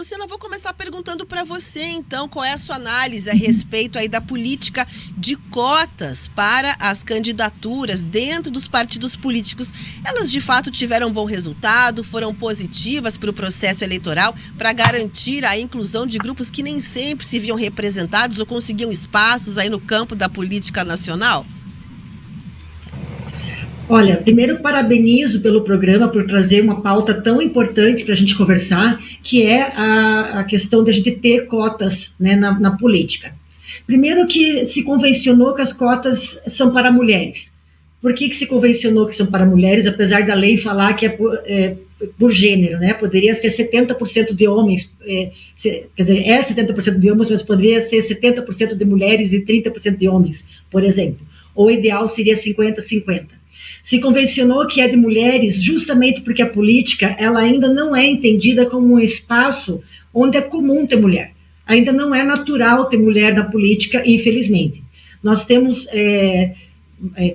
Luciana, eu vou começar perguntando para você, então, qual é a sua análise a respeito aí da política de cotas para as candidaturas dentro dos partidos políticos. Elas, de fato, tiveram bom resultado, foram positivas para o processo eleitoral, para garantir a inclusão de grupos que nem sempre se viam representados ou conseguiam espaços aí no campo da política nacional? Olha, primeiro parabenizo pelo programa por trazer uma pauta tão importante para a gente conversar, que é a questão de a gente ter cotas, né, na política. Primeiro que se convencionou que as cotas são para mulheres. Por que se convencionou que são para mulheres, apesar da lei falar que é por gênero, né? Poderia ser 70% de homens, quer dizer, é 70% de homens, mas poderia ser 70% de mulheres e 30% de homens, por exemplo. Ou o ideal seria 50-50. Se convencionou que é de mulheres justamente porque a política ela ainda não é entendida como um espaço onde é comum ter mulher. Ainda não é natural ter mulher na política, infelizmente. Nós temos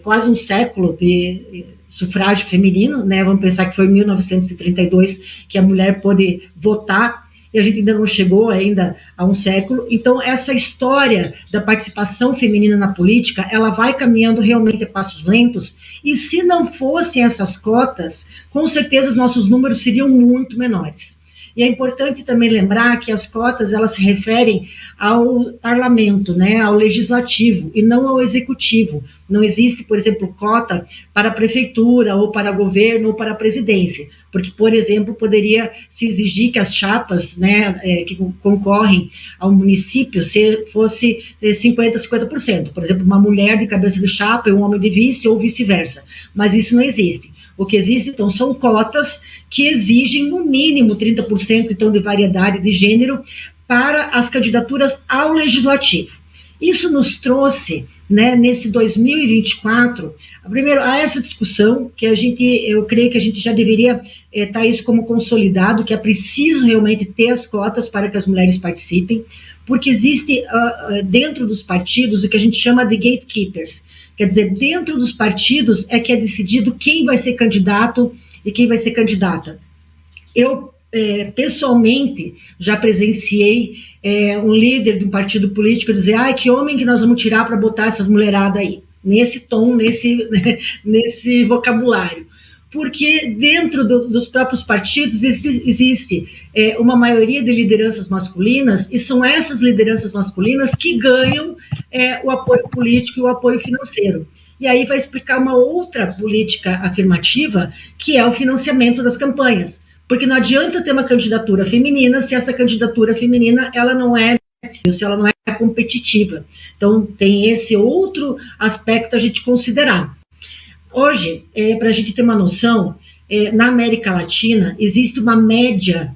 quase um século de sufrágio feminino, né? Vamos pensar que foi em 1932 que a mulher pôde votar, e a gente ainda não chegou ainda a um século. Então, essa história da participação feminina na política, ela vai caminhando realmente a passos lentos, e se não fossem essas cotas, com certeza os nossos números seriam muito menores. E é importante também lembrar que as cotas, elas se referem ao parlamento, né, ao legislativo, e não ao executivo. Não existe, por exemplo, cota para a prefeitura, ou para governo, ou para a presidência, porque, por exemplo, poderia se exigir que as chapas, né, que concorrem ao município fosse 50-50%. Por exemplo, uma mulher de cabeça de chapa e um homem de vice, ou vice-versa. Mas isso não existe. O que existe, então, são cotas que exigem, no mínimo, 30%, então, de variedade de gênero para as candidaturas ao legislativo. Isso nos trouxe, né, nesse 2024, primeiro, a essa discussão, que eu creio que a gente já deveria estar isso como consolidado, que é preciso realmente ter as cotas para que as mulheres participem, porque existe dentro dos partidos o que a gente chama de gatekeepers. Quer dizer, dentro dos partidos é que é decidido quem vai ser candidato e quem vai ser candidata. Eu, pessoalmente, já presenciei um líder de um partido político dizer, que homem que nós vamos tirar para botar essas mulheradas aí, nesse tom, nesse vocabulário. Porque dentro dos próprios partidos existe uma maioria de lideranças masculinas, e são essas lideranças masculinas que ganham o apoio político e o apoio financeiro. E aí vai explicar uma outra política afirmativa, que é o financiamento das campanhas. Porque não adianta ter uma candidatura feminina se essa candidatura feminina ela não é competitiva. Então, tem esse outro aspecto a gente considerar. Hoje, para a gente ter uma noção, na América Latina, existe uma média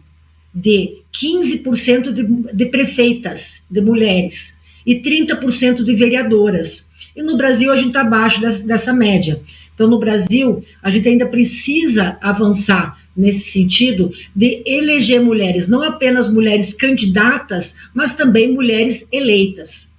de 15% de prefeitas, de mulheres, e 30% de vereadoras. E no Brasil, a gente está abaixo dessa média. Então, no Brasil, a gente ainda precisa avançar nesse sentido de eleger mulheres, não apenas mulheres candidatas, mas também mulheres eleitas.